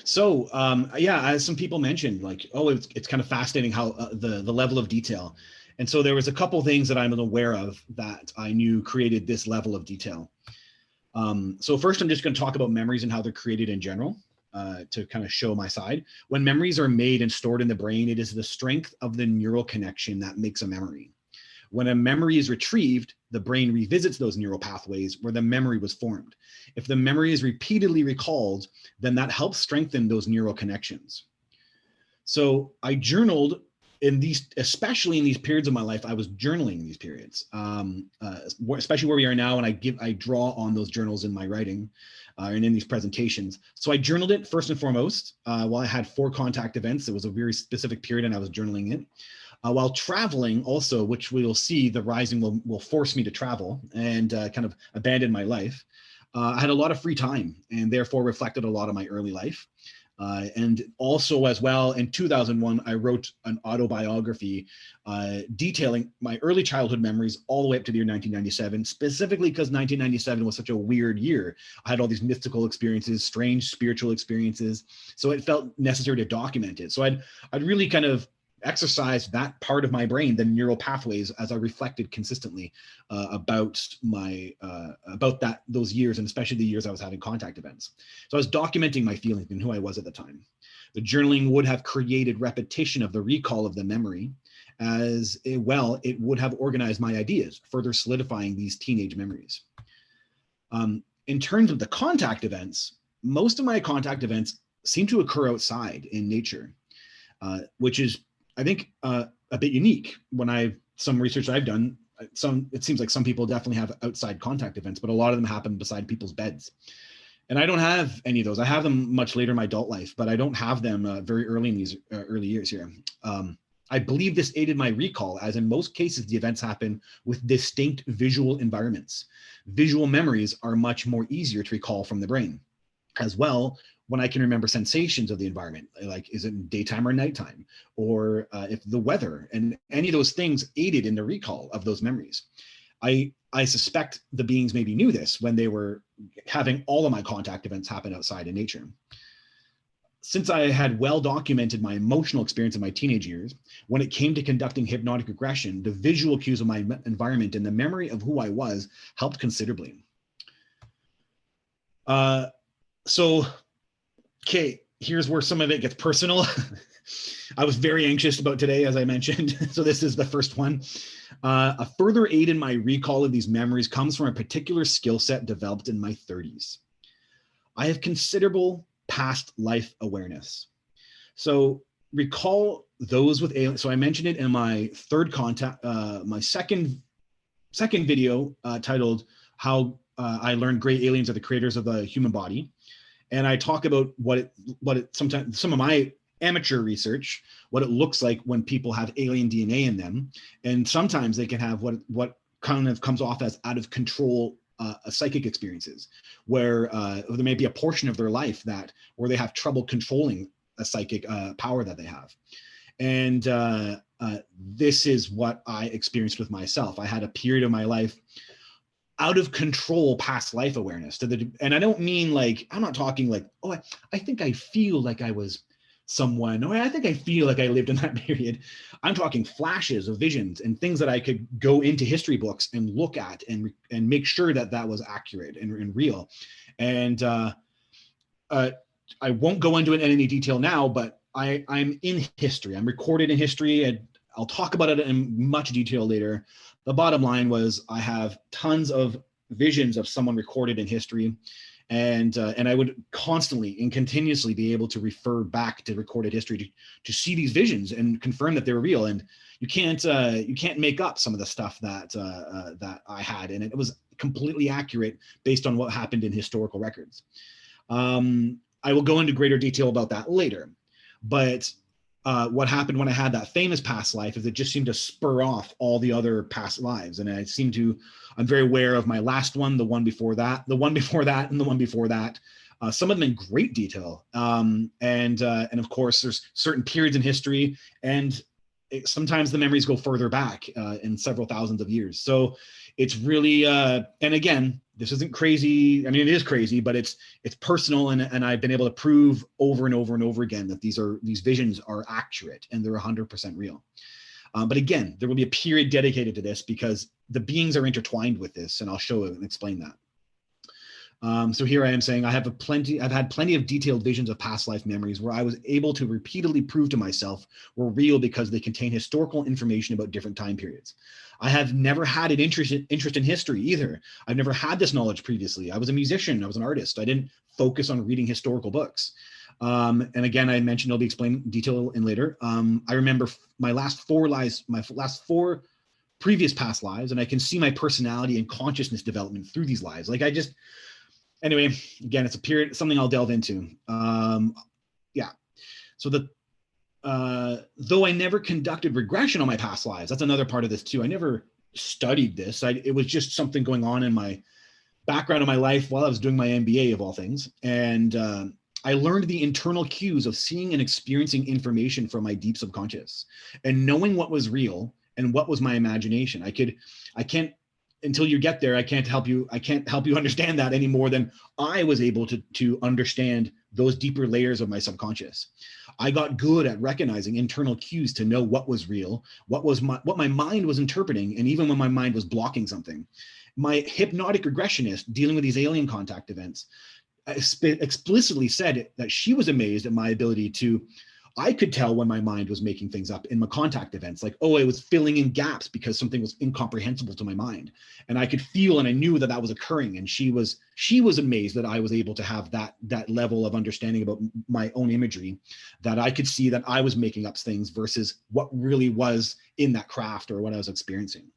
So yeah, as some people mentioned, like, oh, it's kind of fascinating how the level of detail. And so there was a couple things that I'm aware of that I knew created this level of detail. So first, I'm just going to talk about memories and how they're created in general, to kind of show my side. When memories are made and stored in the brain, it is the strength of the neural connection that makes a memory. When a memory is retrieved, the brain revisits those neural pathways where the memory was formed. If the memory is repeatedly recalled, then that helps strengthen those neural connections. So I journaled in these, especially in these periods of my life, I was journaling in these periods, especially where we are now. And I draw on those journals in my writing and in these presentations. So I journaled it first and foremost. While I had 4 contact events, it was a very specific period and I was journaling it. While traveling also, which we'll see, the rising will force me to travel and kind of abandon my life. I had a lot of free time and therefore reflected a lot of my early life. And also as well, in 2001, I wrote an autobiography detailing my early childhood memories all the way up to the year 1997, specifically because 1997 was such a weird year. I had all these mystical experiences, strange spiritual experiences. So it felt necessary to document it. So I'd really kind of exercise that part of my brain, the neural pathways, as I reflected consistently about those years, and especially the years I was having contact events. So I was documenting my feelings and who I was at the time. The journaling would have created repetition of the recall of the memory, as well it would have organized my ideas, further solidifying these teenage memories. In terms of the contact events, most of my contact events seem to occur outside in nature, which is, I think, a bit unique. Some research I've done, it seems like some people definitely have outside contact events, but a lot of them happen beside people's beds. And I don't have any of those. I have them much later in my adult life, but I don't have them very early in these early years here. I believe this aided my recall, as in most cases, the events happen with distinct visual environments. Visual memories are much more easier to recall from the brain. As well, when I can remember sensations of the environment, like is it daytime or nighttime, or if the weather, and any of those things aided in the recall of those memories. I suspect the beings maybe knew this when they were having all of my contact events happen outside in nature. Since I had well documented my emotional experience in my teenage years, when it came to conducting hypnotic regression, the visual cues of my environment and the memory of who I was helped considerably. So, okay, here's where some of it gets personal. I was very anxious about today, as I mentioned. So this is the first one. A further aid in my recall of these memories comes from a particular skill set developed in my 30s. I have considerable past life awareness. So recall those with aliens. So I mentioned it in my my second video titled "How I Learned Gray Aliens Are the Creators of the Human Body." And I talk about sometimes some of my amateur research, what it looks like when people have alien DNA in them. And sometimes they can have what kind of comes off as out of control psychic experiences, where there may be a portion of their life where they have trouble controlling a psychic power that they have. And this is what I experienced with myself. I had a period of my life out of control past life awareness and I don't mean like, I'm not talking like, oh, I think I feel like I was someone, or I think I feel like I lived in that period. I'm talking flashes of visions and things that I could go into history books and look at and make sure that was accurate and real. And I won't go into it in any detail now, but I'm in history. I'm recorded in history, and I'll talk about it in much detail later. The bottom line was I have tons of visions of someone recorded in history, and I would constantly and continuously be able to refer back to recorded history to see these visions and confirm that they were real. And you can't make up some of the stuff that I had, and it was completely accurate based on what happened in historical records. I will go into greater detail about that later, but what happened when I had that famous past life is it just seemed to spur off all the other past lives. And I'm very aware of my last one, the one before that, the one before that, and the one before that. Some of them in great detail. And of course, there's certain periods in history, and sometimes the memories go further back in several thousands of years. So it's really, and again, this isn't crazy. I mean, it is crazy, but it's personal, and I've been able to prove over and over and over again that these visions are accurate and they're 100% real. But again, there will be a period dedicated to this because the beings are intertwined with this, and I'll show and explain that. So here I am saying I've had plenty of detailed visions of past life memories where I was able to repeatedly prove to myself were real because they contain historical information about different time periods. I have never had an interest in history either. I've never had this knowledge previously. I was a musician. I was an artist. I didn't focus on reading historical books. And again, I mentioned I'll be explaining detail in later. I remember my last four previous past lives, and I can see my personality and consciousness development through these lives. Anyway, again, it's a period, something I'll delve into. Yeah. So though I never conducted regression on my past lives, that's another part of this too. I never studied this. It was just something going on in my background of my life while I was doing my MBA of all things. And I learned the internal cues of seeing and experiencing information from my deep subconscious and knowing what was real and what was my imagination. I can't, until you get there, I can't help you understand that any more than I was able to understand those deeper layers of my subconscious. I got good at recognizing internal cues to know what was real, what my mind was interpreting, and even when my mind was blocking something. My hypnotic regressionist dealing with these alien contact events explicitly said that she was amazed at my ability to, I could tell when my mind was making things up in my contact events, like, oh, I was filling in gaps because something was incomprehensible to my mind. And I could feel, and I knew that was occurring. And she was amazed that I was able to have that level of understanding about my own imagery, that I could see that I was making up things versus what really was in that craft or what I was experiencing.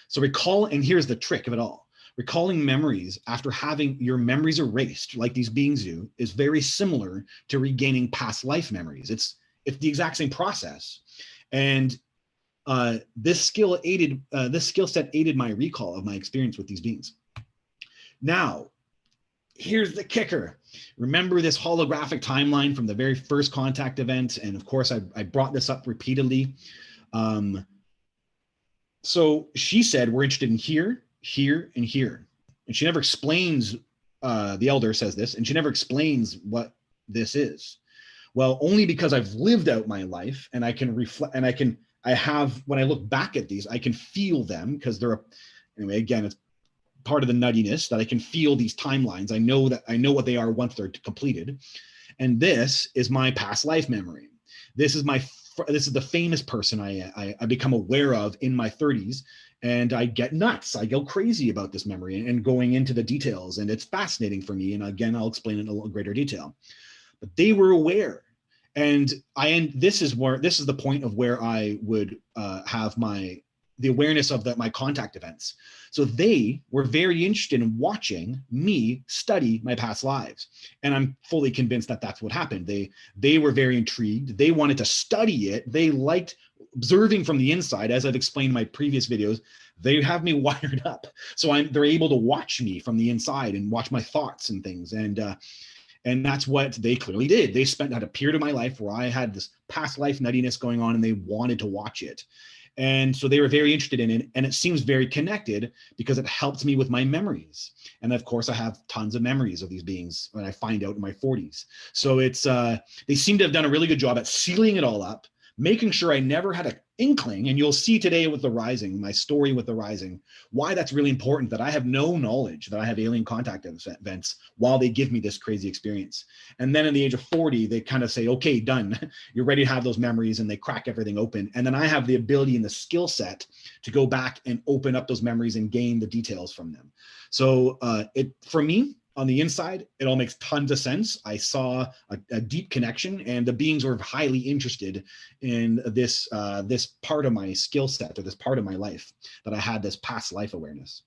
So recall, and here's the trick of it all. Recalling memories after having your memories erased, like these beings do, is very similar to regaining past life memories. It's the exact same process, and this skill set aided my recall of my experience with these beings. Now, here's the kicker. Remember this holographic timeline from the very first contact event, and of course, I brought this up repeatedly. So she said we're interested in here, and here. And she never explains, the elder says this, and she never explains what this is. Well, only because I've lived out my life and I can reflect, and when I look back at these, I can feel them because anyway, again, it's part of the nuttiness that I can feel these timelines. I know what they are once they're completed. And this is my past life memory. This is the famous person I become aware of in my 30s. And I get nuts. I go crazy about this memory and going into the details. And it's fascinating for me. And again, I'll explain it in a little greater detail. But they were aware. And this is the point of where I would have the awareness of my contact events. So they were very interested in watching me study my past lives. And I'm fully convinced that that's what happened. They were very intrigued. They wanted to study it. They liked observing from the inside. As I've explained in my previous videos, they have me wired up. So they're able to watch me from the inside and watch my thoughts and things. And that's what they clearly did. They had a period of my life where I had this past life nuttiness going on and they wanted to watch it. And so they were very interested in it. And it seems very connected because it helped me with my memories. And of course, I have tons of memories of these beings when I find out in my 40s. So they seem to have done a really good job at sealing it all up, making sure I never had an inkling. And you'll see today with the Rising, my story with the Rising, why that's really important, that I have no knowledge that I have alien contact events while they give me this crazy experience. And then at the age of 40, they kind of say, okay, done. You're ready to have those memories, and they crack everything open. And then I have the ability and the skill set to go back and open up those memories and gain the details from them. So for me, on the inside, it all makes tons of sense. I saw a deep connection, and the beings were highly interested in this part of my skill set, or this part of my life, that I had this past life awareness.